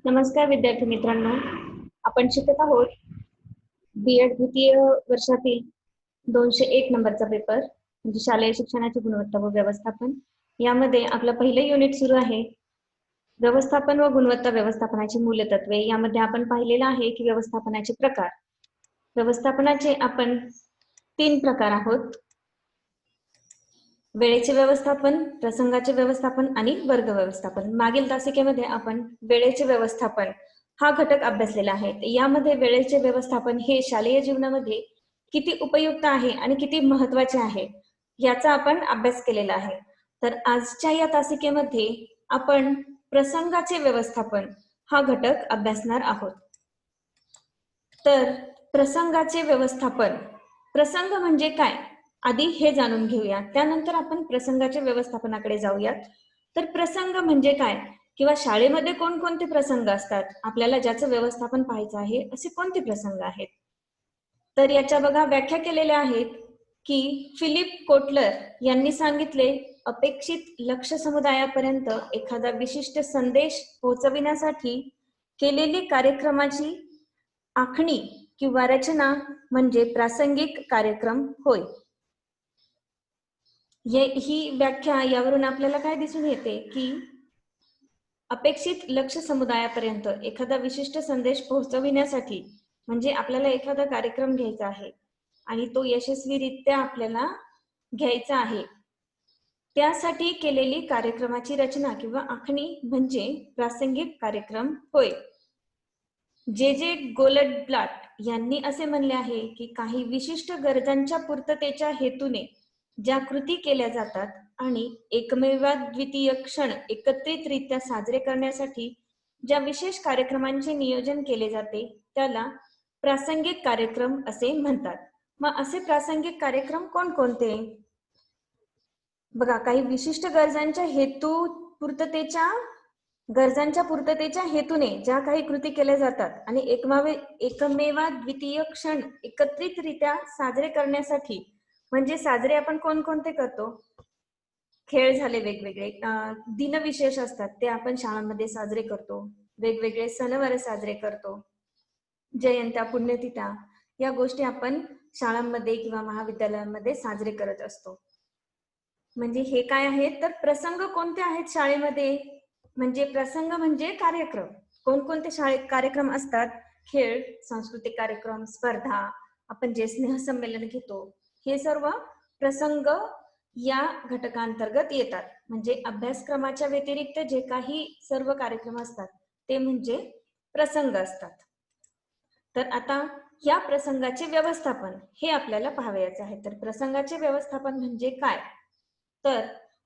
नमस्कार विद्यार्थी मित्रांनो, आपण शिकत आहोत B.Ed द्वितीय वर्षातील 201 नंबरचा पेपर म्हणजे शालेय शिक्षणाची गुणवत्ता व व्यवस्थापन. यामध्ये आपलं पहिलं युनिट सुरू आहे, व्यवस्थापन व गुणवत्ता व्यवस्थापनाची मूलतत्वे. यामध्ये आपण पाहिलेलं आहे की व्यवस्थापनाचे प्रकार. व्यवस्थापनाचे आपण 3 प्रकार आहोत: वेळेचे व्यवस्थापन, प्रसंगाचे व्यवस्थापन आणि वर्ग व्यवस्थापन. मागील तासिकेमध्ये आपण वेळेचे व्यवस्थापन हा घटक अभ्यासलेला आहे. यामध्ये वेळेचे व्यवस्थापन हे शालेय जीवनामध्ये किती उपयुक्त आहे आणि किती महत्त्वाचे आहे याचा आपण अभ्यास केलेला आहे. तर आजच्या या तासिकेमध्ये आपण प्रसंगाचे व्यवस्थापन हा घटक अभ्यासणार आहोत. तर प्रसंगाचे व्यवस्थापन, प्रसंग म्हणजे काय आधी हे जाणून घेऊया, त्यानंतर आपण प्रसंगाच्या व्यवस्थापनाकडे जाऊयात. तर प्रसंग म्हणजे काय किंवा शाळेमध्ये कोणकोणते प्रसंग असतात, आपल्याला ज्याचं व्यवस्थापन पाहायचं आहे असे कोणते प्रसंग आहेत. तर याच्या बघा व्याख्या केलेल्या आहेत की फिलिप कोटलर यांनी सांगितले, अपेक्षित लक्ष्य समुदायापर्यंत एखादा विशिष्ट संदेश पोहोचविण्यासाठी केलेली कार्यक्रमाची आखणी किंवा रचना म्हणजे प्रासंगिक कार्यक्रम होय. ही व्याख्या यावरून आपल्याला काय दिसून येते की अपेक्षित लक्ष्य समुदायापर्यंत एखादा विशिष्ट संदेश पोहोचविण्यासाठी म्हणजे आपल्याला एखादा कार्यक्रम घ्यायचा आहे आणि तो यशस्वीरित्या आपल्याला घ्यायचा आहे, त्यासाठी केलेली कार्यक्रमाची रचना किंवा आखणी म्हणजे प्रासंगिक कार्यक्रम होय. जे गोल्डब्लाट यांनी असे म्हणले आहे की काही विशिष्ट गरजांच्या पूर्ततेच्या हेतूने ज्या कृती केल्या जातात आणि एकमेवाद्वितीय क्षण एकत्रितरित्या साजरे करण्यासाठी ज्या विशेष कार्यक्रमांचे नियोजन केले जाते त्याला प्रासंगिक कार्यक्रम असे म्हणतात. मग असे प्रासंगिक कार्यक्रम कोणकोणते? बघा, काही विशिष्ट गरजांच्या पूर्ततेच्या हेतूने ज्या काही कृती केल्या जातात आणि एकमेवाद्वितीय क्षण एकत्रितरित्या साजरे करण्यासाठी, म्हणजे साजरे आपण कोणकोणते करतो? खेळ झाले वेगवेगळे, दिनविशेष असतात ते आपण शाळांमध्ये साजरे करतो, वेगवेगळे सणवार साजरे करतो, जयंत्या, पुण्यतिथ्या या गोष्टी आपण शाळांमध्ये किंवा महाविद्यालयांमध्ये साजरे करत असतो. म्हणजे हे काय आहेत तर प्रसंग कोणते आहेत शाळेमध्ये, म्हणजे प्रसंग म्हणजे कार्यक्रम. कोणकोणते शाळेत कार्यक्रम असतात? खेळ, सांस्कृतिक कार्यक्रम, स्पर्धा, आपण जे स्नेहसंमेलन घेतो, हे सर्व प्रसंग या घटकांतर्गत येतात. म्हणजे अभ्यासक्रमाच्या व्यतिरिक्त जे काही सर्व कार्यक्रम असतात ते म्हणजे प्रसंग असतात. तर आता या प्रसंगाचे व्यवस्थापन हे आपल्याला पाहावयाचे आहे. तर प्रसंगाचे व्यवस्थापन म्हणजे काय? तर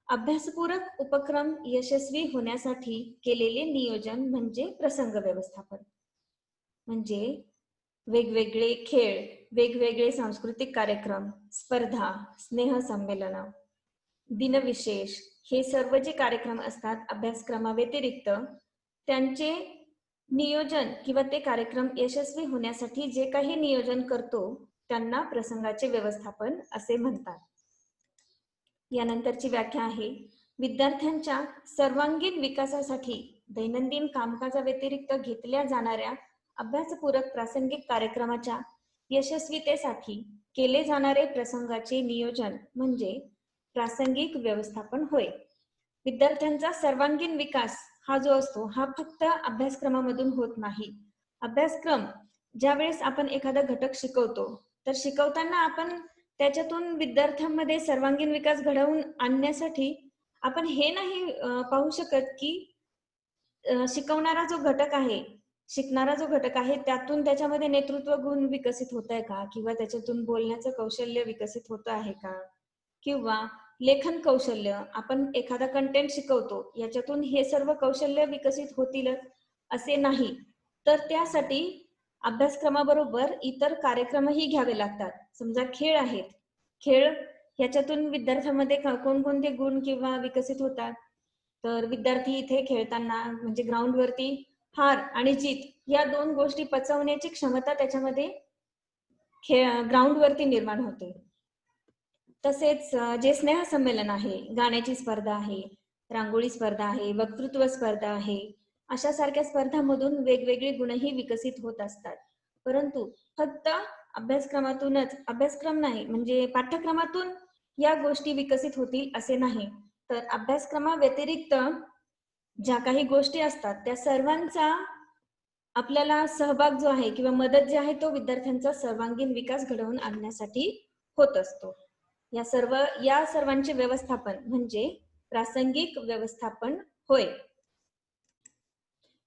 अभ्यासपूरक उपक्रम यशस्वी होण्यासाठी केलेले नियोजन म्हणजे प्रसंग व्यवस्थापन. म्हणजे वेगवेगळे खेळ, वेगवेगळे सांस्कृतिक कार्यक्रम, स्पर्धा, स्नेहसंमेलन, दिनविशेष हे सर्व जे कार्यक्रम असतात अभ्यासक्रमाव्यतिरिक्त त्यांचे नियोजन किंवा ते कार्यक्रम यशस्वी होण्यासाठी जे काही नियोजन करतो त्यांना प्रसंगाचे व्यवस्थापन असे म्हणतात. यानंतरची व्याख्या आहे, विद्यार्थ्यांच्या सर्वांगीण विकासासाठी दैनंदिन कामकाजाव्यतिरिक्त घेतल्या जाणाऱ्या अभ्यासपूरक प्रासंगिक कार्यक्रमाच्या यशस्वीतेसाठी केले जाणारे प्रसंगाचे नियोजन म्हणजे प्रासंगिक व्यवस्थापन होय. विद्यार्थ्यांचा सर्वांगीण विकास हा जो असतो हा फक्त अभ्यासक्रमामधून होत नाही. अभ्यासक्रम ज्यावेळेस आपण एखादा घटक शिकवतो तर शिकवताना आपण त्याच्यातून विद्यार्थ्यांमध्ये सर्वांगीण विकास घडवून आणण्यासाठी आपण हे नाही पाहू शकत की शिकवणारा जो घटक आहे, शिकणारा जो घटक आहे त्यातून त्याच्यामध्ये नेतृत्व गुण विकसित होत आहे का, किंवा त्याच्यातून बोलण्याचं कौशल्य विकसित होत आहे का, किंवा लेखन कौशल्य, आपण एखादा कंटेंट शिकवतो याच्यातून हे सर्व कौशल्य विकसित होतीलच असे नाही. तर त्यासाठी अभ्यासक्रमाबरोबर इतर कार्यक्रमही घ्यावे लागतात. समजा खेळ आहेत, खेळ ह्याच्यातून विद्यार्थ्यांमध्ये कोणकोणते गुण किंवा विकसित होतात? तर विद्यार्थी इथे खेळताना म्हणजे ग्राउंडवरती हार आणि जीत या दोन गोष्टी पचवण्याची क्षमता त्याच्यामध्ये ग्राउंडवरती निर्माण होते. तसेच जे स्नेहसंमेलन आहे, गाण्याची स्पर्धा आहे, रांगोळी स्पर्धा आहे, वक्तृत्व स्पर्धा आहे, अशा सारख्या स्पर्धांमधून वेगवेगळे गुणही विकसित होत असतात. परंतु फक्त अभ्यासक्रम नाही म्हणजे पाठ्यक्रमातून या गोष्टी विकसित होतील असे नाही, तर अभ्यासक्रमाव्यतिरिक्त ज्या काही गोष्टी असतात त्या सर्वांचा आपल्याला सहभाग जो आहे किंवा मदत जी आहे तो विद्यार्थ्यांचा सर्वांगीण विकास घडवून आणण्यासाठी होत असतो. या सर्वांचे व्यवस्थापन म्हणजे प्रासंगिक व्यवस्थापन होय.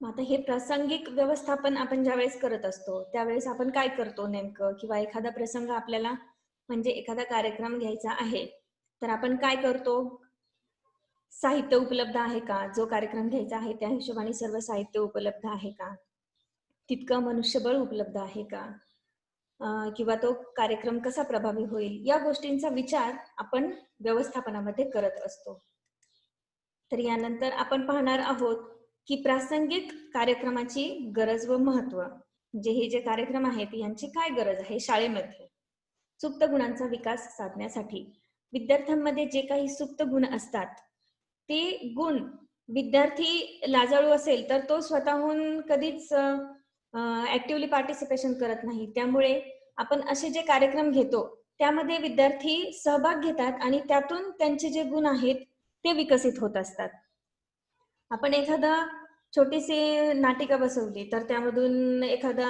आता हे प्रासंगिक व्यवस्थापन आपण ज्यावेळेस करत असतो त्यावेळेस आपण काय करतो नेमकं, किंवा एखादा प्रसंग आपल्याला म्हणजे एखादा कार्यक्रम घ्यायचा आहे तर आपण काय करतो, साहित्य उपलब्ध आहे का, जो कार्यक्रम घ्यायचा आहे त्या हिशोबाने सर्व साहित्य उपलब्ध आहे का, तितकं मनुष्यबळ उपलब्ध आहे का, किंवा तो कार्यक्रम कसा प्रभावी होईल, या गोष्टींचा विचार आपण व्यवस्थापनामध्ये करत असतो. तर यानंतर आपण पाहणार आहोत की प्रासंगिक कार्यक्रमाची गरज व महत्व, म्हणजे हे जे कार्यक्रम आहेत यांची काय गरज आहे शाळेमध्ये सुप्त गुणांचा विकास साधण्यासाठी. विद्यार्थ्यांमध्ये जे काही सुप्त गुण असतात ते गुण विद्यार्थी लाजाळू असेल तर तो स्वतःहून कधीच ऍक्टिव्हली पार्टिसिपेशन करत नाही. त्यामुळे आपण असे जे कार्यक्रम घेतो त्यामध्ये विद्यार्थी सहभाग घेतात आणि त्यातून त्यांचे जे गुण आहेत ते विकसित होत असतात. आपण एखादा छोटीशी नाटिका बसवली तर त्यामधून एखादा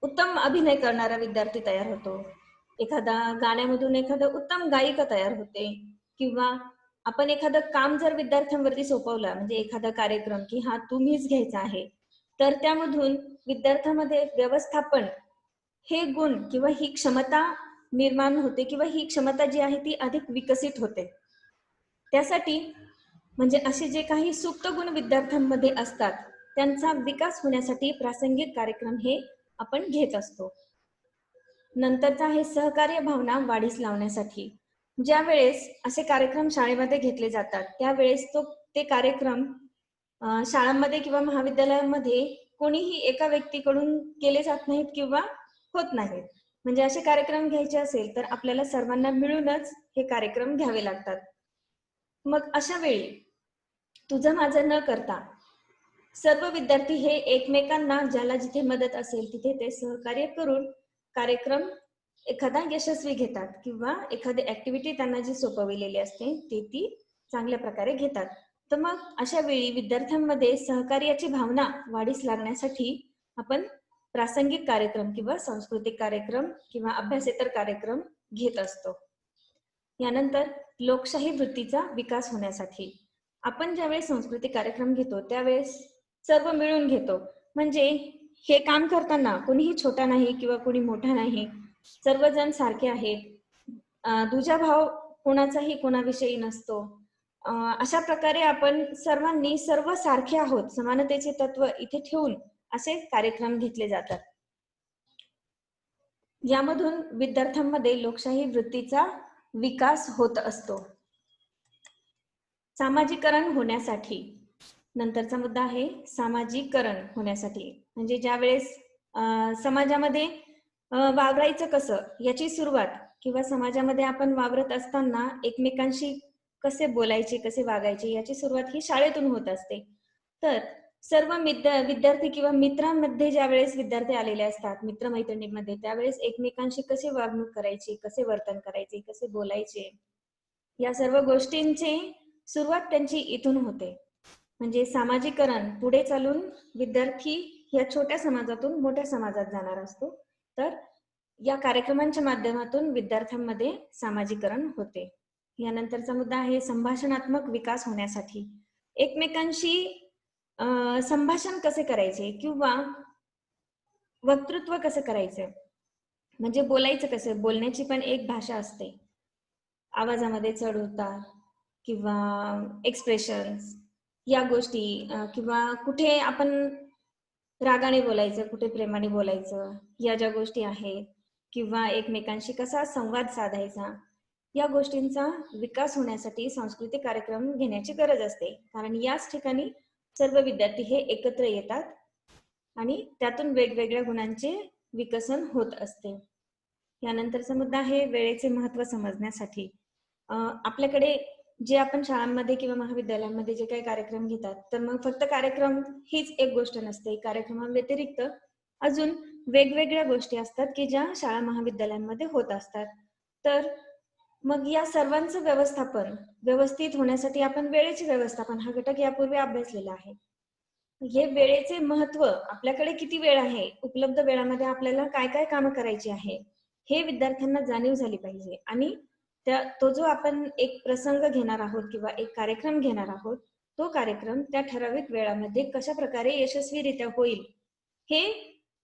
उत्तम अभिनय करणारा विद्यार्थी तयार होतो, एखादा गाण्यामधून एखादा उत्तम गायिका तयार होते, किंवा आपण एखादं काम जर विद्यार्थ्यांवरती सोपवलं म्हणजे एखादा कार्यक्रम की हा तुम्हीच घ्यायचा आहे, तर त्यामधून विद्यार्थ्यांमध्ये व्यवस्थापन हे गुण किंवा ही क्षमता निर्माण होते, किंवा ही क्षमता जी आहे ती अधिक विकसित होते. त्यासाठी म्हणजे असे जे काही सुप्त गुण विद्यार्थ्यांमध्ये असतात त्यांचा विकास होण्यासाठी प्रासंगिक कार्यक्रम हे आपण घेत असतो. नंतरचा आहे सहकार्य भावना वाढीस लावण्यासाठी. ज्या वेळेस असे कार्यक्रम शाळेमध्ये घेतले जातात त्यावेळेस ते कार्यक्रम शाळांमध्ये किंवा महाविद्यालयामध्ये कोणीही एका व्यक्तीकडून केले जात नाहीत किंवा होत नाहीत. म्हणजे असे कार्यक्रम घ्यायचे असेल तर आपल्याला सर्वांना मिळूनच हे कार्यक्रम घ्यावे लागतात. मग अशा वेळी तुझं माझं न करता सर्व विद्यार्थी हे एकमेकांना ज्याला जिथे मदत असेल तिथे ते सहकार्य करून कार्यक्रम एखादा यशस्वी घेतात, किंवा एखादी ऍक्टिव्हिटी त्यांना जी सोपविलेली असते ती चांगल्या प्रकारे घेतात. तर मग अशा वेळी विद्यार्थ्यांमध्ये सहकार्याची भावना वाढीस लागण्यासाठी आपण प्रासंगिक कार्यक्रम किंवा सांस्कृतिक कार्यक्रम किंवा अभ्यासेतर कार्यक्रम घेत असतो. यानंतर लोकशाही वृत्तीचा विकास होण्यासाठी आपण ज्यावेळेस सांस्कृतिक कार्यक्रम घेतो त्यावेळेस सर्व मिळून घेतो. म्हणजे हे काम करताना कोणीही छोटा नाही किंवा कोणी मोठा नाही, सर्वजण सारखे आहेत. दुजाभाव कोणाचाही कोणाविषयी नसतो. अशा प्रकारे आपण सर्वांनी सर्व सारखे आहोत, समानतेचे तत्व इथे ठेवून असे कार्यक्रम घेतले जातात. यामधून विद्यार्थ्यांमध्ये लोकशाही वृत्तीचा विकास होत असतो. सामाजिकरण होण्यासाठी नंतरचा मुद्दा आहे सामाजिकरण होण्यासाठी. म्हणजे ज्या वेळेस समाजामध्ये वावरायचं कसं याची सुरुवात, किंवा समाजामध्ये आपण वावरत असताना एकमेकांशी कसे बोलायचे कसे वागायचे याची सुरुवात ही शाळेतून होत असते. तर सर्व विद्यार्थी किंवा मित्रांमध्ये ज्या वेळेस विद्यार्थी आलेले असतात मित्रमैत्रिणींमध्ये, त्यावेळेस एकमेकांशी कसे वागणूक करायची, कसे वर्तन करायचे, कसे बोलायचे, या सर्व गोष्टींची सुरुवात त्यांची इथून होते. म्हणजे सामाजिकरण पुढे चालून विद्यार्थी या छोट्या समाजातून मोठ्या समाजात जाणार असतो. तर या कार्यक्रमांच्या माध्यमातून विद्यार्थ्यांमध्ये सामाजिकरण होते. यानंतरचा मुद्दा आहे संभाषणात्मक विकास होण्यासाठी. एकमेकांशी संभाषण कसे करायचे किंवा वक्तृत्व कसं करायचं, म्हणजे बोलायचं कसं, बोलण्याची पण एक भाषा असते. आवाजामध्ये चढ उतार किंवा एक्सप्रेशन्स या गोष्टी, किंवा कुठे आपण रागाने बोलायचं कुठे प्रेमाने बोलायचं, या ज्या गोष्टी आहेत, किंवा एकमेकांशी कसा संवाद साधायचा, या गोष्टींचा विकास होण्यासाठी सांस्कृतिक कार्यक्रम घेण्याची गरज असते. कारण याच ठिकाणी सर्व विद्यार्थी हे एकत्र येतात आणि त्यातून वेगवेगळ्या गुणांचे विकसन होत असते. यानंतरचा मुद्दा आहे वेळेचे महत्त्व समजण्यासाठी. आपल्याकडे जे आपण शाळांमध्ये किंवा महाविद्यालयांमध्ये जे काही कार्यक्रम घेतात, तर मग फक्त कार्यक्रम हीच एक गोष्ट नसते. कार्यक्रमांव्यतिरिक्त अजून वेगवेगळ्या गोष्टी असतात, की ज्या शाळा महाविद्यालयांमध्ये होत असतात. तर मग या सर्वांचं व्यवस्थापन व्यवस्थित होण्यासाठी आपण वेळेचे व्यवस्थापन हा घटक यापूर्वी अभ्यासलेला आहे. हे वेळेचे महत्व, आपल्याकडे किती वेळ आहे, उपलब्ध वेळामध्ये आपल्याला काय काय कामं करायची आहे, हे विद्यार्थ्यांना जाणीव झाली पाहिजे. आणि तो जो आपण एक प्रसंग घेणार आहोत किंवा एक कार्यक्रम घेणार आहोत, तो कार्यक्रम त्या ठराविक वेळामध्ये कशा प्रकारे यशस्वीरित्या होईल, हे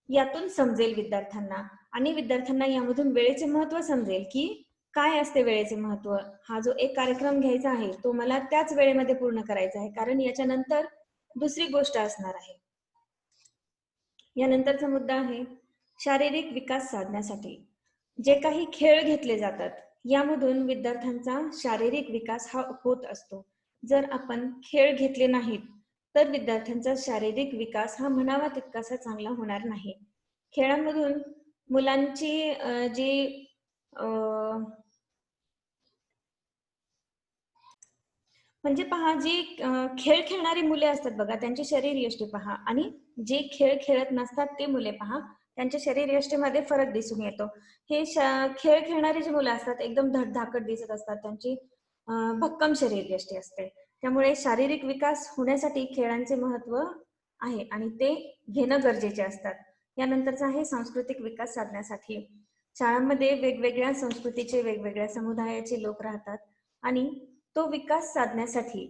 यातून समजेल विद्यार्थ्यांना. आणि विद्यार्थ्यांना यामधून वेळेचे महत्व समजेल, की काय असते वेळेचे महत्व. हा जो एक कार्यक्रम घ्यायचा आहे, तो मला त्याच वेळेमध्ये पूर्ण करायचा आहे, कारण याच्यानंतर दुसरी गोष्ट असणार आहे. यानंतरचा मुद्दा आहे शारीरिक विकास साधण्यासाठी जे काही खेळ घेतले जातात, यामधून विद्यार्थ्यांचा शारीरिक विकास हा होत असतो. जर आपण खेळ घेतले नाहीत, तर विद्यार्थ्यांचा शारीरिक विकास हा म्हणावा तितकासा चांगला होणार नाही. खेळांमधून मुलांची जी म्हणजे पहा, जी खेळ खेळणारी मुले असतात बघा, त्यांची शरीरयष्टी पहा, आणि जे खेळ खेळत नसतात ते मुले पहा, त्यांच्या शरीरयष्टीमध्ये फरक दिसून येतो. हे खेळ खेळणारी जी मुलं असतात एकदम धडधाकट दिसत असतात, त्यांची भक्कम शरीरयष्टी असते. त्यामुळे शारीरिक विकास होण्यासाठी खेळांचे महत्व आहे आणि ते घेणं गरजेचे असतात. यानंतरचा आहे सांस्कृतिक विकास साधण्यासाठी. शाळांमध्ये वेगवेगळ्या संस्कृतीचे, वेगवेगळ्या समुदायाचे लोक राहतात आणि तो विकास साधण्यासाठी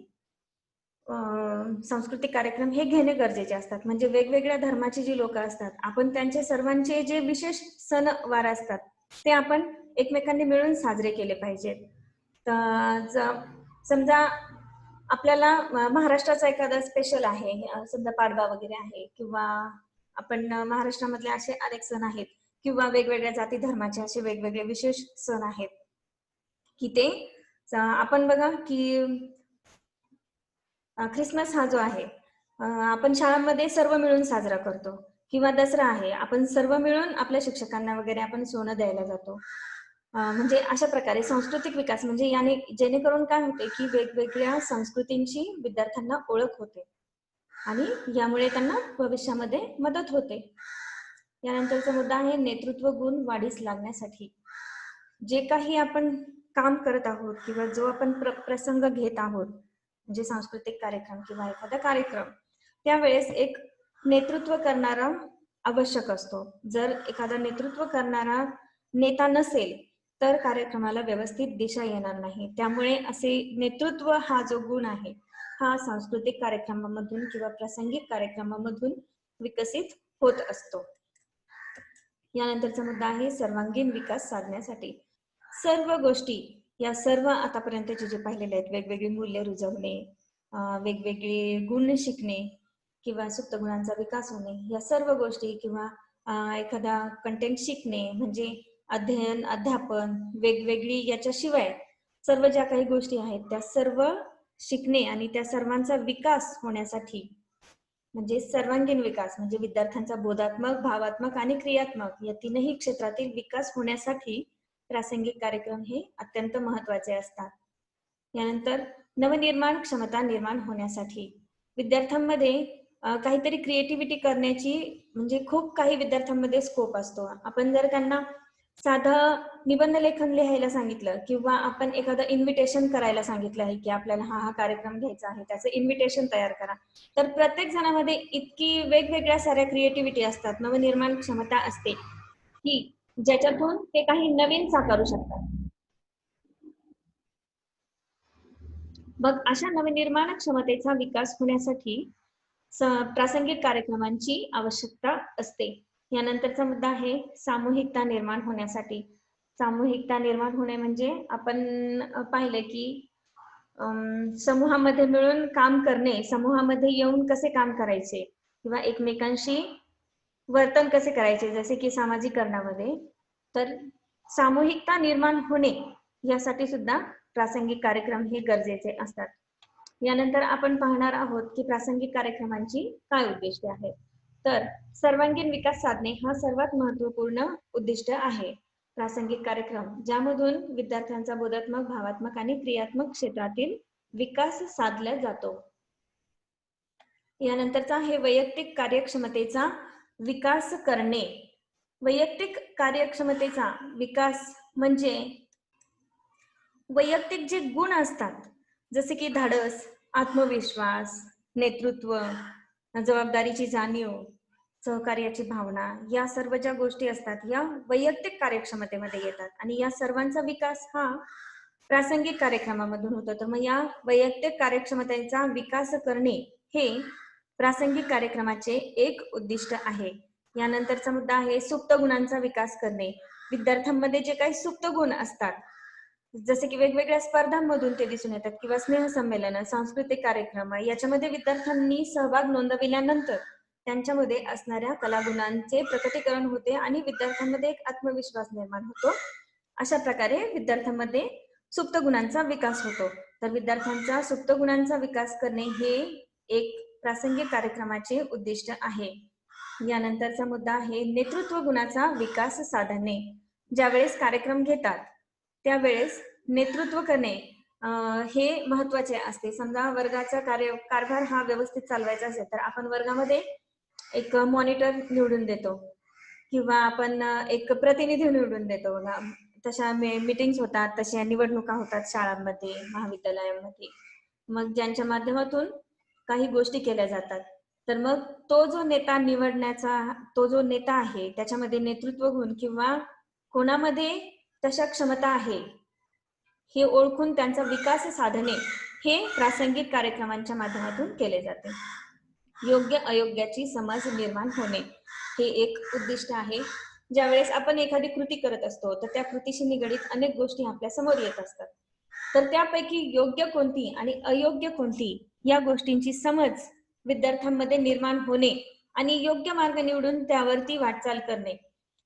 सांस्कृतिक कार्यक्रम हे घेणे गरजेचे असतात. म्हणजे वेगवेगळ्या धर्माची जी लोक असतात, आपण त्यांचे सर्वांचे जे विशेष सण वार असतात, ते आपण एकमेकांनी मिळून साजरे केले पाहिजेत. समजा आपल्याला महाराष्ट्राचा एखादा स्पेशल आहे, समजा पाडवा वगैरे आहे, किंवा आपण महाराष्ट्रामधले असे अनेक सण आहेत, किंवा वेगवेगळ्या जाती धर्माचे असे वेगवेगळे विशेष सण आहेत, की ते आपण बघा की ख्रिसमस हा जो आहे, आपण शाळांमध्ये सर्व मिळून साजरा करतो, किंवा दसरा आहे, आपण सर्व मिळून आपल्या शिक्षकांना वगैरे आपण सोनं द्यायला जातो. म्हणजे अशा प्रकारे सांस्कृतिक विकास म्हणजे याने जेणेकरून काय होते, की वेगवेगळ्या संस्कृतींची विद्यार्थ्यांना ओळख होते आणि यामुळे त्यांना भविष्यामध्ये मदत होते. यानंतरचा मुद्दा आहे नेतृत्व गुण वाढीस लागण्यासाठी. जे काही आपण काम करत आहोत किंवा जो आपण प्रसंग घेत आहोत, म्हणजे सांस्कृतिक कार्यक्रम किंवा एखादा कार्यक्रम, त्यावेळेस एक नेतृत्व करणारा आवश्यक असतो. जर एखादा नेतृत्व करणारा नेता नसेल, तर कार्यक्रमाला व्यवस्थित दिशा येणार नाही. त्यामुळे असे नेतृत्व हा जो गुण आहे, हा सांस्कृतिक कार्यक्रमामधून किंवा प्रासंगिक कार्यक्रमामधून विकसित होत असतो. यानंतरचा मुद्दा आहे सर्वांगीण विकास साधण्यासाठी. सर्व गोष्टी या सर्व आतापर्यंतचे जे पाहिलेले आहेत, वेगवेगळी मूल्य रुजवणे, वेगवेगळे गुण शिकणे किंवा सुप्त गुणांचा विकास होणे, या सर्व गोष्टी, किंवा एखादा कंटेंट शिकणे म्हणजे अध्ययन, अध्यापन, वेगवेगळी याच्याशिवाय सर्व ज्या काही गोष्टी आहेत त्या सर्व शिकणे आणि त्या सर्वांचा विकास होण्यासाठी, म्हणजे सर्वांगीण विकास म्हणजे विद्यार्थ्यांचा बोधात्मक, भावात्मक आणि क्रियात्मक या तीनही क्षेत्रातील विकास होण्यासाठी प्रासंगिक कार्यक्रम हे अत्यंत महत्वाचे असतात. यानंतर नवनिर्माण क्षमता निर्माण होण्यासाठी विद्यार्थ्यांमध्ये काहीतरी क्रिएटिव्हिटी करण्याची, म्हणजे खूप काही विद्यार्थ्यांमध्ये स्कोप असतो. आपण जर त्यांना साधं निबंध लेखन लिहायला सांगितलं किंवा आपण एखादं इन्व्हिटेशन करायला सांगितलं आहे, की आपल्याला हा हा कार्यक्रम घ्यायचा आहे, त्याचं इन्व्हिटेशन तयार करा, तर प्रत्येक जणामध्ये इतकी वेगवेगळ्या साऱ्या क्रिएटिव्हिटी असतात, नवनिर्माण क्षमता असते, की ज्याच्यातून ते काही नवीन साकारू शकतात. मग अशा नवनिर्माण क्षमतेचा विकास होण्यासाठी प्रासंगिक कार्यक्रमांची आवश्यकता असते. यानंतरचा मुद्दा आहे सामूहिकता निर्माण होण्यासाठी. सामूहिकता निर्माण होणे म्हणजे आपण पाहिलं की समूहामध्ये मिळून काम करणे, समूहामध्ये येऊन कसे काम करायचे किंवा एकमेकांशी वर्तन कसे करायचे, जसे की सामाजिकरणामध्ये. तर सामूहिकता निर्माण होणे यासाठी सुद्धा प्रासंगिक कार्यक्रम हे गरजेचे असतात. यानंतर आपण पाहणार आहोत की प्रासंगिक कार्यक्रमांची काय उद्दिष्टे आहेत. तर सर्वांगीण विकास साधणे हा सर्वात महत्त्वपूर्ण उद्दिष्ट आहे. प्रासंगिक कार्यक्रम ज्यामधून विद्यार्थ्यांचा बोधात्मक, भावात्मक आणि क्रियात्मक क्षेत्रातील विकास साधला जातो. यानंतरचा आहे वैयक्तिक कार्यक्षमतेचा विकास करणे. वैयक्तिक कार्यक्षमतेचा विकास म्हणजे वैयक्तिक जे गुण असतात, जसे की धाडस, आत्मविश्वास, नेतृत्व, जबाबदारीची जाणीव, सहकार्याची भावना, या सर्व ज्या गोष्टी असतात या वैयक्तिक कार्यक्षमतेमध्ये येतात आणि या सर्वांचा विकास हा प्रासंगिक कार्यक्रमामधून होतो. तर मग या वैयक्तिक कार्यक्षमतेचा विकास करणे हे प्रासंगिक कार्यक्रमाचे एक उद्दिष्ट आहे. यानंतरचा मुद्दा आहे सुप्त गुणांचा विकास करणे. विद्यार्थ्यांमध्ये जे काही सुप्त गुण असतात, जसे की वेगवेगळ्या स्पर्धांमधून ते दिसून येतात किंवा स्नेहसंमेलन, सांस्कृतिक कार्यक्रम, याच्यामध्ये विद्यार्थ्यांनी सहभाग नोंदविल्यानंतर त्यांच्यामध्ये असणाऱ्या कलागुणांचे प्रकटीकरण होते आणि विद्यार्थ्यांमध्ये एक आत्मविश्वास निर्माण होतो. अशा प्रकारे विद्यार्थ्यांमध्ये सुप्त गुणांचा विकास होतो. तर विद्यार्थ्यांचा सुप्त गुणांचा विकास करणे हे एक प्रासंगिक कार्यक्रमाचे उद्दिष्ट आहे. यानंतरचा मुद्दा आहे नेतृत्व गुणाचा विकास साधणे. ज्यावेळेस कार्यक्रम घेतात त्यावेळेस नेतृत्व करणे हे महत्वाचे असते. समजा वर्गाचा कारभार हा व्यवस्थित चालवायचा असेल तर आपण वर्गामध्ये एक मॉनिटर निवडून देतो किंवा आपण एक प्रतिनिधी निवडून देतो. तशा मीटिंग्स होतात, तशा निवडणुका होतात शाळांमध्ये, महाविद्यालयांमध्ये. मग ज्यांच्या माध्यमातून काही गोष्टी केल्या जातात. तर मग तो जो नेता निवडण्याचा तो जो नेता आहे त्याच्यामध्ये नेतृत्व गुण किंवा कोणामध्ये तशा क्षमता आहे हे ओळखून त्यांचा विकास साधणे हे प्रासंगिक कार्यक्रमांच्या माध्यमातून केले जाते. योग्य अयोग्याची समज निर्माण होणे हे एक उद्दिष्ट आहे. ज्यावेळेस आपण एखादी कृती करत असतो तर त्या कृतीशी निगडीत अनेक गोष्टी आपल्या समोर येत असतात. तर त्यापैकी योग्य कोणती आणि अयोग्य कोणती या गोष्टींची समज विद्यार्थ्यांमध्ये निर्माण होणे आणि योग्य मार्ग निवडून त्यावरती वाटचाल करणे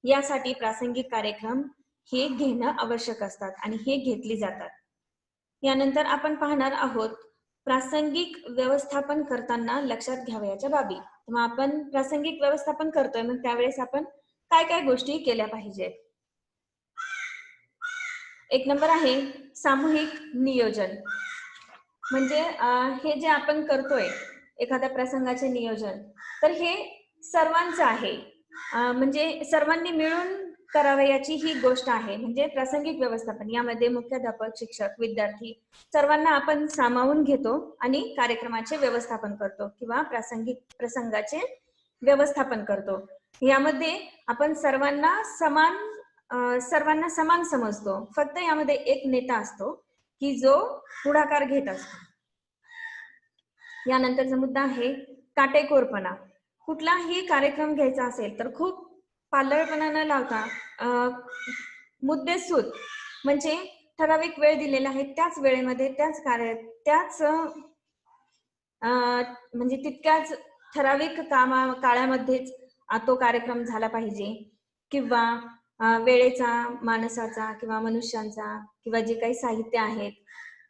यासाठी प्रासंगिक कार्यक्रम हे घेणं आवश्यक असतात आणि हे घेतली जातात. यानंतर आपण पाहणार आहोत प्रासंगिक व्यवस्थापन करताना लक्षात घ्यावयाच्या बाबी. मग आपण प्रासंगिक व्यवस्थापन करतोय मग त्यावेळेस आपण काय काय गोष्टी केल्या पाहिजेत. एक नंबर आहे सामूहिक नियोजन. म्हणजे हे जे आपण करतोय एखाद्या प्रसंगाचे नियोजन तर हे सर्वांचं आहे. म्हणजे सर्वांनी मिळून करावयाची ही गोष्ट आहे. म्हणजे प्रासंगिक व्यवस्थापन यामध्ये मुख्याध्यापक, शिक्षक, विद्यार्थी सर्वांना आपण सामावून घेतो आणि कार्यक्रमाचे व्यवस्थापन करतो किंवा प्रासंगिक प्रसंगाचे व्यवस्थापन करतो. यामध्ये आपण सर्वांना समान समजतो. फक्त यामध्ये एक नेता असतो की जो पुढाकार घेत असतो. यानंतरचा मुद्दा आहे काटेकोरपणा. कुठलाही कार्यक्रम घ्यायचा असेल तर खूप पालळपणा न लावता मुद्देसूद म्हणजे ठराविक वेळ दिलेला आहे त्याच वेळेमध्ये त्याच म्हणजे तितक्याच ठराविक काळामध्येच तो कार्यक्रम झाला पाहिजे किंवा वेळेचा, माणसाचा किंवा मनुष्यांचा किंवा जे काही साहित्य आहेत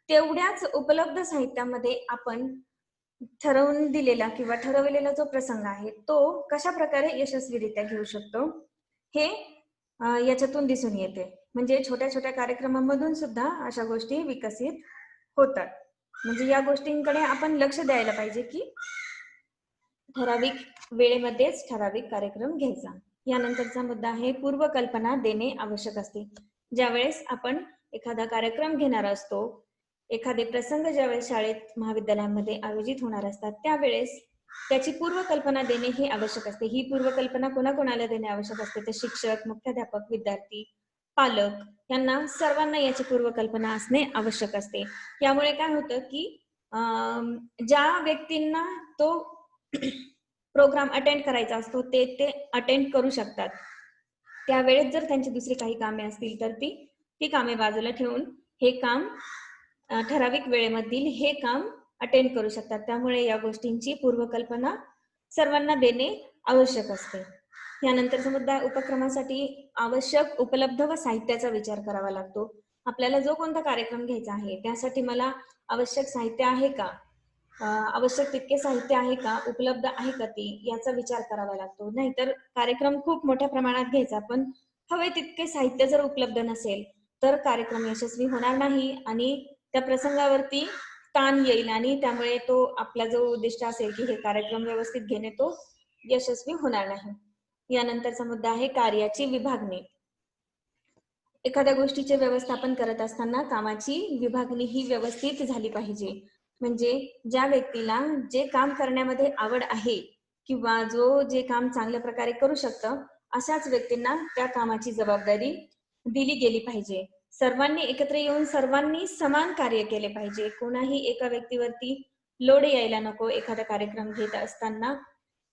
तेवढ्याच उपलब्ध साहित्यामध्ये आपण ठरवून दिलेला किंवा ठरवलेला जो प्रसंग आहे तो कशा प्रकारे यशस्वीरित्या घेऊ शकतो हे याच्यातून दिसून येते. म्हणजे छोट्या छोट्या कार्यक्रमांमधून सुद्धा अशा गोष्टी विकसित होतात. म्हणजे या गोष्टींकडे आपण लक्ष द्यायला पाहिजे की ठराविक वेळेमध्येच ठराविक कार्यक्रम घ्यायचा. यानंतरचा मुद्दा आहे पूर्वकल्पना देणे आवश्यक असते. ज्यावेळेस आपण एखादा कार्यक्रम घेणार असतो, एखादे प्रसंग ज्यावेळेस शाळेत महाविद्यालयांमध्ये आयोजित होणार असतात त्यावेळेस त्याची पूर्वकल्पना देणे हे आवश्यक असते. ही पूर्वकल्पना कोणाकोणाला देणे आवश्यक असते तर शिक्षक, मुख्याध्यापक, विद्यार्थी, पालक यांना सर्वांना याची पूर्वकल्पना असणे आवश्यक असते. यामुळे काय होतं की ज्या व्यक्तींना तो प्रोग्राम अटेंड करायचा असतो ते अटेंड करू शकतात. त्यावेळेस जर त्यांची दुसरी काही कामे असतील तर ती कामे बाजूला ठेवून हे काम ठराविक वेळेमधील हे काम अटेंड करू शकतात. त्यामुळे या गोष्टींची पूर्वकल्पना सर्वांना देणे आवश्यक असते. यानंतरचा मुद्दा उपक्रमासाठी आवश्यक उपलब्ध व साहित्याचा विचार करावा लागतो. आपल्याला जो कोणता कार्यक्रम घ्यायचा आहे त्यासाठी मला आवश्यक साहित्य आहे का, आवश्यक तितके साहित्य आहे का, उपलब्ध आहे का ती याचा विचार करावा लागतो. नाहीतर कार्यक्रम खूप मोठ्या प्रमाणात घ्यायचा पण हवे तितके साहित्य जर उपलब्ध नसेल तर कार्यक्रम यशस्वी होणार नाही आणि त्या प्रसंगावरती ताण येईल आणि त्यामुळे तो आपला जो उद्दिष्ट असेल की हे कार्यक्रम व्यवस्थित घेणे तो यशस्वी होणार नाही. यानंतरचा मुद्दा आहे कार्याची विभागणी. एखाद्या गोष्टीचे व्यवस्थापन करत असताना कामाची विभागणी ही व्यवस्थित झाली पाहिजे. म्हणजे ज्या व्यक्तीला जे काम करण्यामध्ये आवड आहे किंवा जो जे काम चांगल्या प्रकारे करू शकतं अशाच व्यक्तींना त्या कामाची जबाबदारी दिली गेली पाहिजे. सर्वांनी एकत्र येऊन सर्वांनी समान कार्य केले पाहिजे. कोणाही एका व्यक्तीवरती लोड यायला नको एखादा कार्यक्रम घेत असताना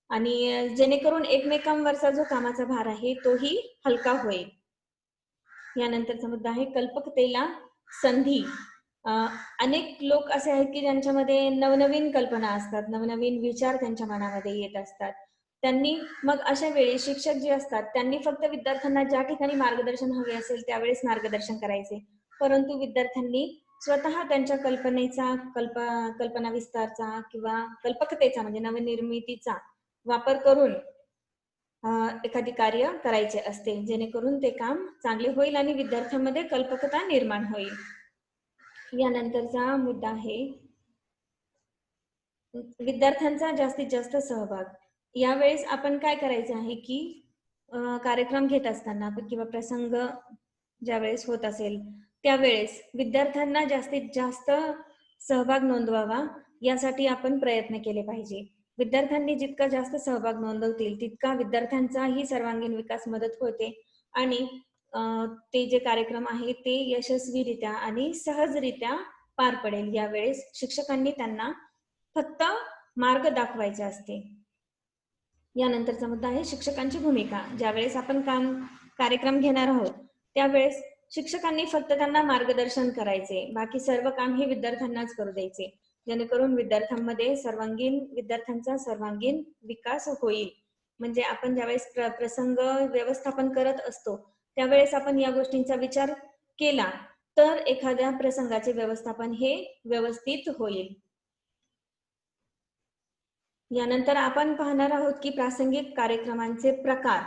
आणि जेणेकरून एकमेकांवरचा जो कामाचा भार आहे तोही हलका होईल. यानंतरचा मुद्दा आहे कल्पकतेला संधी. अनेक लोक असे आहेत की ज्यांच्यामध्ये नवनवीन कल्पना असतात, नवनवीन विचार त्यांच्या मनामध्ये येत असतात. त्यांनी मग अशा वेळी शिक्षक जे असतात त्यांनी फक्त विद्यार्थ्यांना ज्या ठिकाणी मार्गदर्शन हवे असेल त्यावेळेस मार्गदर्शन करायचे, परंतु विद्यार्थ्यांनी स्वतः त्यांच्या कल्पनेचा कल्पना विस्तारचा किंवा कल्पकतेचा म्हणजे नवनिर्मितीचा वापर करून एखादी कार्य करायचे असते, जेणेकरून ते काम चांगले होईल आणि विद्यार्थ्यांमध्ये कल्पकता निर्माण होईल. यानंतरचा मुद्दा आहे विद्यार्थ्यांचा जास्तीत जास्त सहभाग. यावेळेस आपण काय करायचं आहे की कार्यक्रम घेत असताना किंवा प्रसंग ज्यावेळेस होत असेल त्यावेळेस विद्यार्थ्यांना जास्तीत जास्त सहभाग नोंदवावा यासाठी आपण प्रयत्न केले पाहिजे. विद्यार्थ्यांनी जितका जास्त सहभाग नोंदवतील तितका विद्यार्थ्यांचाही सर्वांगीण विकास मदत होते आणि ते जे कार्यक्रम आहे ते यशस्वीरित्या आणि सहजरित्या पार पडेल. यावेळेस शिक्षकांनी त्यांना फक्त मार्ग दाखवायचे असते. यानंतरचा मुद्दा आहे शिक्षकांची भूमिका. ज्यावेळेस आपण कार्यक्रम घेणार आहोत त्यावेळेस शिक्षकांनी फक्त त्यांना मार्गदर्शन करायचे, बाकी सर्व काम हे विद्यार्थ्यांनाच करू द्यायचे, जेणेकरून विद्यार्थ्यांचा सर्वांगीण विकास होईल. म्हणजे आपण ज्यावेळेस प्रसंग व्यवस्थापन करत असतो त्यावेळेस आपण या गोष्टींचा विचार केला तर एखाद्या प्रसंगाचे व्यवस्थापन हे व्यवस्थित होईल. यानंतर आपण पाहणार आहोत की प्रासंगिक कार्यक्रमांचे प्रकार.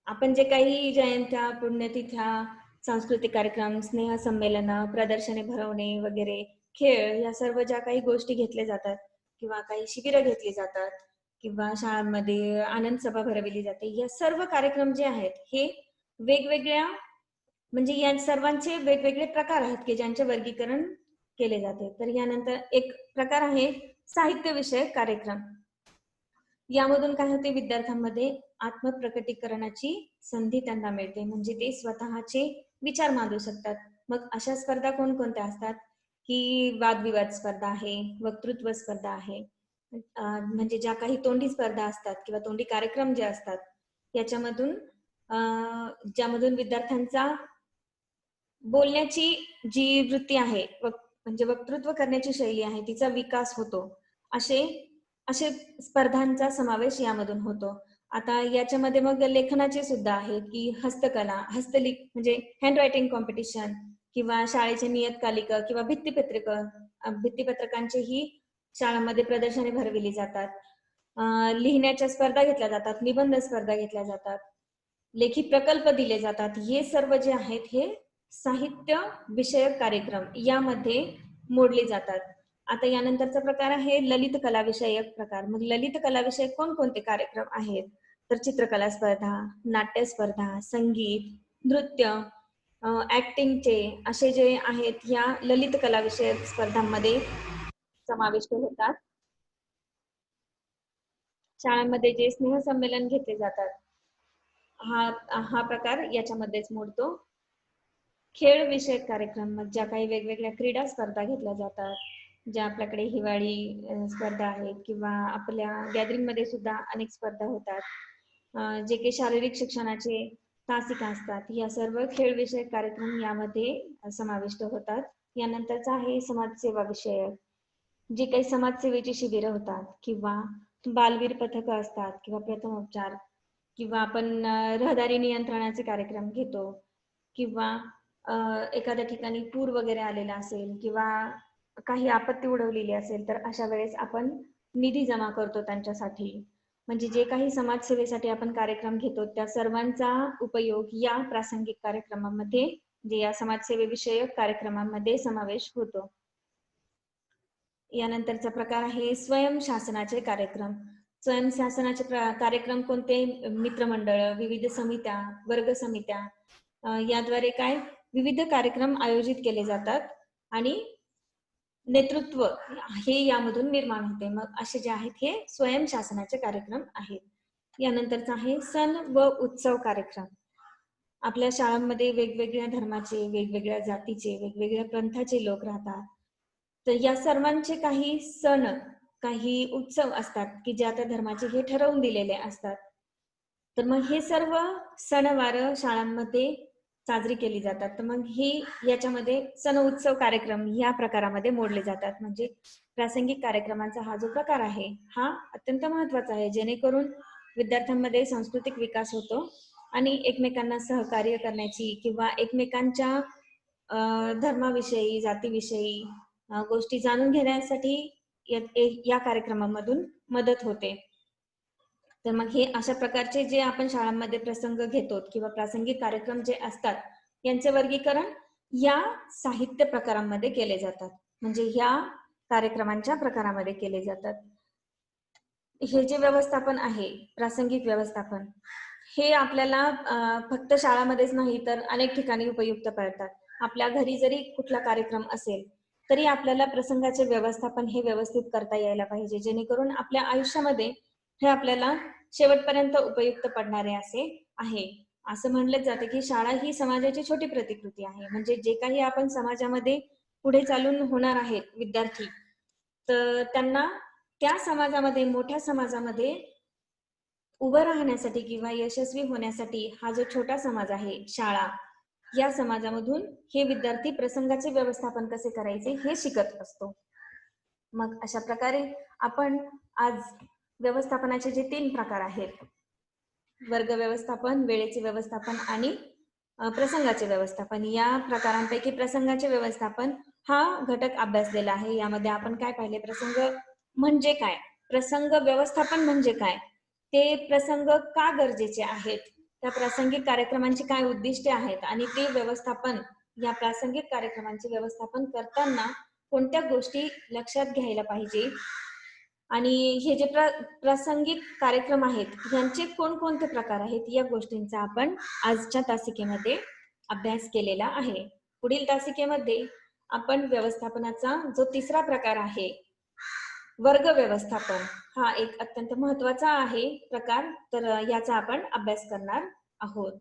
आपण जे काही जयंत्या, पुण्यतिथ्या, सांस्कृतिक कार्यक्रम, स्नेहसंमेलन, प्रदर्शने भरवणे वगैरे, खेळ या सर्व ज्या काही गोष्टी घेतल्या जातात किंवा काही शिबिरं घेतली जातात किंवा शाळांमध्ये आनंद सभा भरवली जाते, या सर्व कार्यक्रम जे आहेत हे वेगवेगळ्या म्हणजे या सर्वांचे वेगवेगळे प्रकार आहेत की ज्यांचे वर्गीकरण केले जाते. तर यानंतर एक प्रकार आहे साहित्य विषयक कार्यक्रम. यामधून काय होते विद्यार्थ्यांमध्ये आत्मप्रकटीकरणाची संधी त्यांना मिळते, म्हणजे ते स्वतःचे विचार मांडू शकतात. मग अशा स्पर्धा कोणकोणत्या असतात की वादविवाद स्पर्धा आहे, वक्तृत्व स्पर्धा आहे, म्हणजे ज्या काही तोंडी स्पर्धा असतात किंवा तोंडी कार्यक्रम जे असतात याच्यामधून ज्यामधून विद्यार्थ्यांचा बोलण्याची जी वृत्ती आहे म्हणजे वक्तृत्व करण्याची शैली आहे तिचा विकास होतो. असे स्पर्धांचा समावेश यामधून होतो. आता याच्यामध्ये मग लेखनाचे सुद्धा आहे की हस्तकला, हस्तलिख म्हणजे हँड रायटिंग कॉम्पिटिशन किंवा शाळेचे नियतकालिक किंवा भित्तीपत्रकांचेही शाळांमध्ये प्रदर्शने भरविली जातात. लिहिण्याच्या स्पर्धा घेतल्या जातात, निबंध स्पर्धा घेतल्या जातात, लेखी प्रकल्प दिले जातात. हे सर्व जे आहेत हे साहित्य विषयक कार्यक्रम यामध्ये मोडले जातात. आता यानंतरचा प्रकार आहे ललित कला विषयक प्रकार. मग ललित कला विषयक कोणकोणते कार्यक्रम आहेत तर चित्रकला स्पर्धा, नाट्य स्पर्धा, संगीत, नृत्य, ऍक्टिंगचे असे जे आहेत या ललित कला विषयक स्पर्धांमध्ये समाविष्ट होतात. शाळांमध्ये जे स्नेहसंमेलन घेतले जातात हा प्रकार याच्यामध्येच मोडतो. खेळ विषयक कार्यक्रम, मग ज्या काही वेगवेगळ्या क्रीडा स्पर्धा घेतल्या जातात, ज्या आपल्याकडे हिवाळी स्पर्धा आहेत किंवा आपल्या गॅदरिंग मध्ये सुद्धा अनेक स्पर्धा होतात, जे काही शारीरिक शिक्षणाचे तासिका असतात, या सर्व खेळ विषयक कार्यक्रम यामध्ये समाविष्ट होतात. यानंतरचा आहे समाजसेवा विषयक. जे काही समाजसेवेची शिबिरं होतात किंवा बालवीर पथक असतात किंवा प्रथमोपचार किंवा आपण रहदारी नियंत्रणाचे कार्यक्रम घेतो किंवा एखाद्या ठिकाणी पूर वगैरे आलेला असेल किंवा काही आपत्ती उडवलेली असेल तर अशा वेळेस आपण निधी जमा करतो त्यांच्यासाठी. म्हणजे जे काही समाजसेवेसाठी आपण कार्यक्रम घेतो त्या सर्वांचा उपयोग या प्रासंगिक कार्यक्रमामध्ये, जे या समाजसेवेविषयक कार्यक्रमांमध्ये समावेश होतो. यानंतरचा प्रकार आहे स्वयंशासनाचे कार्यक्रम. स्वयंशासनाचे कार्यक्रम कोणते? मित्रमंडळ, विविध समित्या, वर्ग समित्या याद्वारे काय विविध कार्यक्रम आयोजित केले जातात आणि नेतृत्व हे यामधून निर्माण होते. मग असे जे आहेत हे स्वयंशासनाचे कार्यक्रम आहेत. यानंतरचा आहे सण व उत्सव कार्यक्रम. आपल्या शाळांमध्ये वेगवेगळ्या धर्माचे, वेगवेगळ्या जातीचे, वेगवेगळ्या पंथाचे लोक राहतात. तर या सर्वांचे काही सण, काही उत्सव असतात की ज्या त्या धर्माचे हे ठरवून दिलेले असतात. तर मग हे सर्व सणवार शाळांमध्ये साजरी केली जातात. तर मग ही याच्यामध्ये सण उत्सव कार्यक्रम या प्रकारामध्ये मोडले जातात. म्हणजे प्रासंगिक कार्यक्रमांचा हा जो प्रकार आहे हा अत्यंत महत्वाचा आहे, जेणेकरून विद्यार्थ्यांमध्ये सांस्कृतिक विकास होतो आणि एकमेकांना सहकार्य करण्याची किंवा एकमेकांच्या धर्माविषयी, जातीविषयी गोष्टी जाणून घेण्यासाठी या कार्यक्रमामधून मदत होते. तर मग हे अशा प्रकारचे जे आपण शाळांमध्ये प्रसंग घेतो किंवा प्रासंगिक कार्यक्रम जे असतात यांचे वर्गीकरण या साहित्य प्रकारांमध्ये केले जातात. म्हणजे ह्या कार्यक्रमांच्या प्रकारामध्ये केले जातात. हे जे व्यवस्थापन आहे, प्रासंगिक व्यवस्थापन, हे आपल्याला फक्त शाळामध्येच नाही तर अनेक ठिकाणी उपयुक्त पडतात. आपल्या घरी जरी कुठला कार्यक्रम असेल तरी आपल्याला प्रसंगाचे व्यवस्थापन हे व्यवस्थित करता यायला पाहिजे, जेणेकरून आपल्या आयुष्यामध्ये हे आपल्याला शेवटपर्यंत उपयुक्त पडणारे असे आहे. असं म्हणलं जाते की शाळा ही समाजाची छोटी प्रतिकृती आहे. म्हणजे जे काही आपण समाजामध्ये पुढे चालून होणार आहेत विद्यार्थी, तर त्यांना त्या समाजामध्ये, मोठ्या समाजामध्ये उभं राहण्यासाठी किंवा यशस्वी होण्यासाठी हा जो छोटा समाज आहे शाळा, या समाजामधून हे विद्यार्थी प्रसंगाचे व्यवस्थापन कसे करायचे हे शिकत असतो. मग अशा प्रकारे आपण आज व्यवस्थापनाचे जे 3 प्रकार आहेत, वर्ग व्यवस्थापन, वेळेचे व्यवस्थापन आणि प्रसंगाचे व्यवस्थापन, या प्रकारांपैकी प्रसंगाचे व्यवस्थापन हा घटक अभ्यासलेला आहे. यामध्ये आपण काय पाहिले? प्रसंग म्हणजे काय, प्रसंग व्यवस्थापन म्हणजे काय, ते प्रसंग का गरजेचे आहेत, त्या प्रासंगिक कार्यक्रमांची काय उद्दिष्टे आहेत आणि ते व्यवस्थापन, या प्रासंगिक कार्यक्रमांचे व्यवस्थापन करताना कोणत्या गोष्टी लक्षात घ्यायला पाहिजे आणि हे जे प्रासंगिक कार्यक्रम आहेत यांचे कोणकोणते प्रकार आहेत या गोष्टींचा आपण आजच्या तासिकेमध्ये अभ्यास केलेला आहे. पुढील तासिकेमध्ये आपण व्यवस्थापनाचा जो 3रा प्रकार आहे, वर्ग व्यवस्थापन, हा एक अत्यंत महत्वाचा आहे प्रकार, तर याचा आपण अभ्यास करणार आहोत.